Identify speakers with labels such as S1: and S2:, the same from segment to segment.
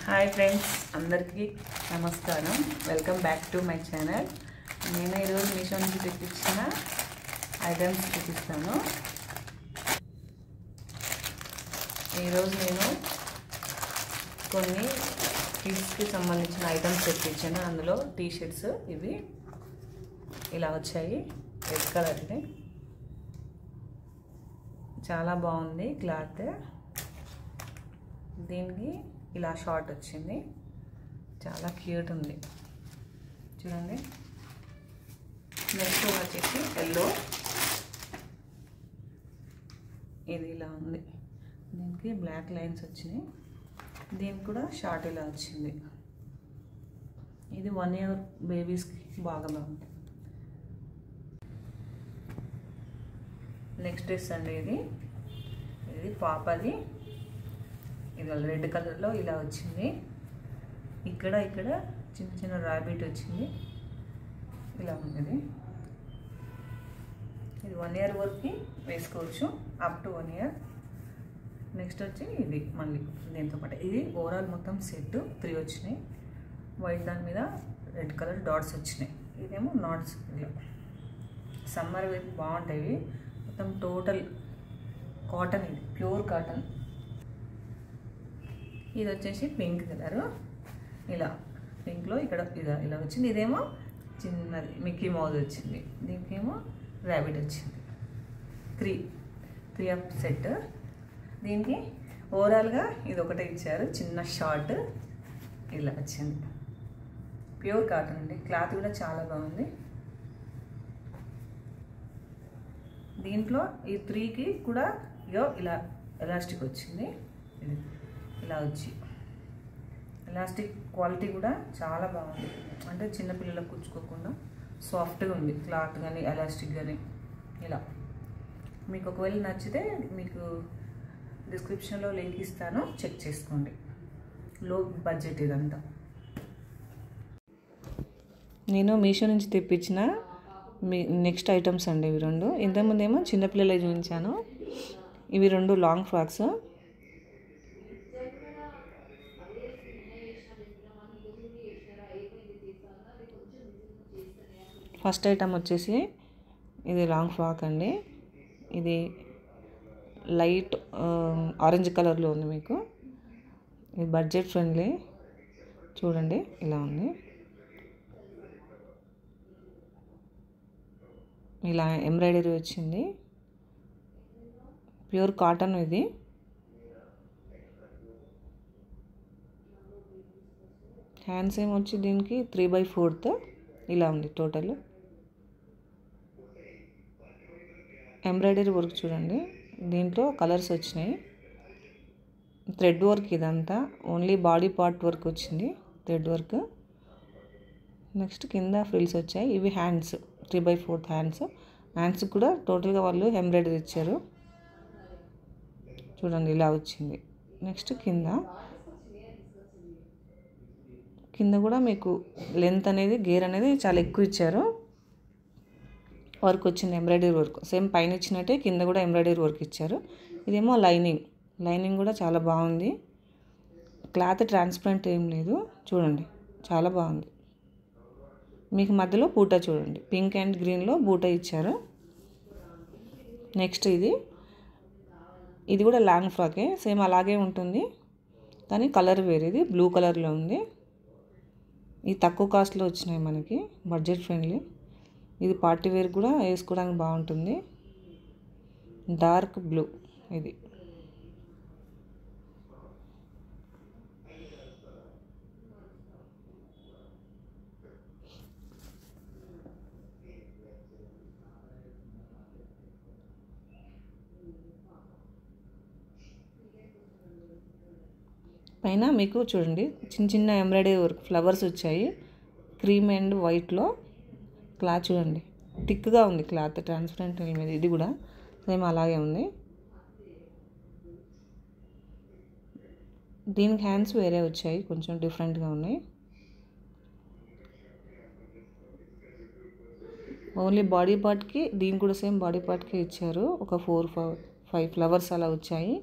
S1: Hi friends, అందరికీ నమస్కారం. Welcome back to my channel. నేను ఈరోజు మీషో నుంచి తెప్పించిన ఐటమ్స్ చూపిస్తాను. ఈరోజు నేను కొన్ని కిడ్స్కి సంబంధించిన ఐటమ్స్ తెప్పించాను. అందులో టీ షర్ట్స్ ఇవి ఇలా వచ్చాయి. రెడ్ కలర్ది చాలా బాగుంది క్లాత్. దీనికి ఇలా షార్ట్ వచ్చింది, చాలా క్యూట్ ఉంది చూడండి. నెక్స్ట్ వచ్చేసి ఎల్లో, ఇది ఇలా ఉంది. దీనికి బ్లాక్ లైన్స్ వచ్చినాయి. దీనికి కూడా షార్ట్ ఇలా వచ్చింది. ఇది 1 year బేబీస్కి బాగా బాగుంది. నెక్స్ట్ డ్రెస్ అండి, ఇది పాపది. ఇది రెడ్ కలర్లో ఇలా వచ్చింది. ఇక్కడ చిన్న చిన్న రాబిట్ వచ్చింది, ఇలా ఉంది. ఇది 1 year వరకు వేసుకోవచ్చు, అప్ టు 1 year. నెక్స్ట్ వచ్చి ఇది మళ్ళీ దీంతో పాటు ఇది ఓవరాల్ మొత్తం సెట్ 3 వచ్చినాయి. వైట్ దాని మీద రెడ్ కలర్ డాట్స్ వచ్చినాయి. ఇదేమో నాట్స్. ఇలా సమ్మర్ బాగుంటాయి. మొత్తం టోటల్ కాటన్, ఇది ప్యూర్ కాటన్. ఇది వచ్చేసి పింక్ కలరు. ఇలా పింక్లో ఇక్కడ ఇలా వచ్చింది. ఇదేమో చిన్నది మిక్కీ మౌజ్ వచ్చింది. దీనికేమో ర్యాబిట్ వచ్చింది. Three up set. దీనికి ఓవరాల్గా ఇది ఒకటే ఇచ్చారు, చిన్న షార్ట్ ఇలా వచ్చింది. ప్యూర్ కాటన్ అండి. క్లాత్ కూడా చాలా బాగుంది. దీంట్లో ఈ 3కి కూడా ఇలా ఎలాస్టిక్ వచ్చింది. ఇది ఇలా వచ్చి ఎలాస్టిక్ క్వాలిటీ కూడా చాలా బాగుంది. అంటే చిన్నపిల్లలకు కుచ్చుకోకుండా సాఫ్ట్గా ఉంది క్లాత్ కానీ ఎలాస్టిక్ కానీ. ఇలా మీకు ఒకవేళ నచ్చితే మీకు డిస్క్రిప్షన్లో లింక్ ఇస్తాను, చెక్ చేసుకోండి. లో బడ్జెట్ ఇదంతా. నేను మీషో నుంచి తెప్పించిన నెక్స్ట్ ఐటమ్స్ అండి ఇవి 2. ఇంతకుముందేమో చిన్నపిల్లలే చూపించాను. ఇవి 2 లాంగ్ ఫ్రాక్స్. ఫస్ట్ ఐటమ్ వచ్చేసి ఇది లాంగ్ ఫ్రాక్ అండి. ఇది లైట్ ఆరెంజ్ కలర్లో ఉంది మీకు. ఇది బడ్జెట్ ఫ్రెండ్లీ. చూడండి ఇలా ఉంది. ఇలా ఎంబ్రాయిడరీ వచ్చింది. ప్యూర్ కాటన్ ఇది. హ్యాండ్స్ ఏమొచ్చి దీనికి 3/4 ఇలా ఉంది టోటల్. ఎంబ్రాయిడరీ వర్క్ చూడండి. దీంట్లో కలర్స్ వచ్చినాయి. థ్రెడ్ వర్క్ ఇదంతా. ఓన్లీ బాడీ పార్ట్ వర్క్ వచ్చింది, థ్రెడ్ వర్క్. నెక్స్ట్ కింద ఫ్రిల్స్ వచ్చాయి. ఇవి హ్యాండ్స్, 3/4 హ్యాండ్స్. హ్యాండ్స్ కూడా టోటల్గా వాళ్ళు ఎంబ్రాయిడరీ ఇచ్చారు. చూడండి ఇలా వచ్చింది. నెక్స్ట్ కింద కూడా మీకు లెంత్ అనేది, గేర్ అనేది చాలా ఎక్కువ ఇచ్చారు. వర్క్ వచ్చింది, ఎంబ్రాయిడరీ వర్క్. సేమ్ పైన ఇచ్చినట్టే కింద కూడా ఎంబ్రాయిడరీ వర్క్ ఇచ్చారు. ఇదేమో లైనింగ్ కూడా చాలా బాగుంది. క్లాత్ ట్రాన్స్పరెంట్ ఏం లేదు. చూడండి చాలా బాగుంది. మీకు మధ్యలో బూటా చూడండి, పింక్ అండ్ గ్రీన్లో బూటా ఇచ్చారు. నెక్స్ట్ ఇది కూడా లాంగ్ ఫ్రాకే, సేమ్ అలాగే ఉంటుంది కానీ కలర్ వేరే. ఇది బ్లూ కలర్లో ఉంది. ఇది తక్కువ కాస్ట్లో వచ్చినాయి మనకి, బడ్జెట్ ఫ్రెండ్లీ. ఇది పార్టీ వేర్ కూడా వేసుకోవడానికి బాగుంటుంది. డార్క్ బ్లూ ఇది. పైన మీకు చూడండి చిన్న చిన్న ఎంబ్రాయిడరీ వర్క్, ఫ్లవర్స్ వచ్చాయి. క్రీమ్ అండ్ వైట్లో క్లాత్ చూడండి, థిక్గా ఉంది క్లాత్, ట్రాన్స్పరెంట్ మీద. ఇది కూడా సేమ్ అలాగే ఉంది. దీనికి హ్యాండ్స్ వేరే వచ్చాయి, కొంచెం డిఫరెంట్గా ఉన్నాయి. ఓన్లీ బాడీ పార్ట్కి, దీనికి కూడా సేమ్ బాడీ పార్ట్కి ఇచ్చారు. ఒక 4-5 ఫ్లవర్స్ అలా వచ్చాయి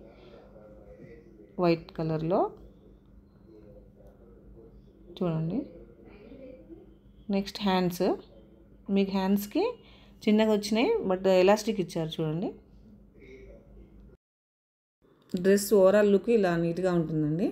S1: వైట్ కలర్లో. చూడండి. నెక్స్ట్ హ్యాండ్స్, మీకు హ్యాండ్స్కి చిన్నగా వచ్చినాయి బట్ ఎలాస్టిక్ ఇచ్చారు చూడండి. డ్రెస్ ఓవరాల్ లుక్ ఇలా నీట్గా ఉంటుందండి.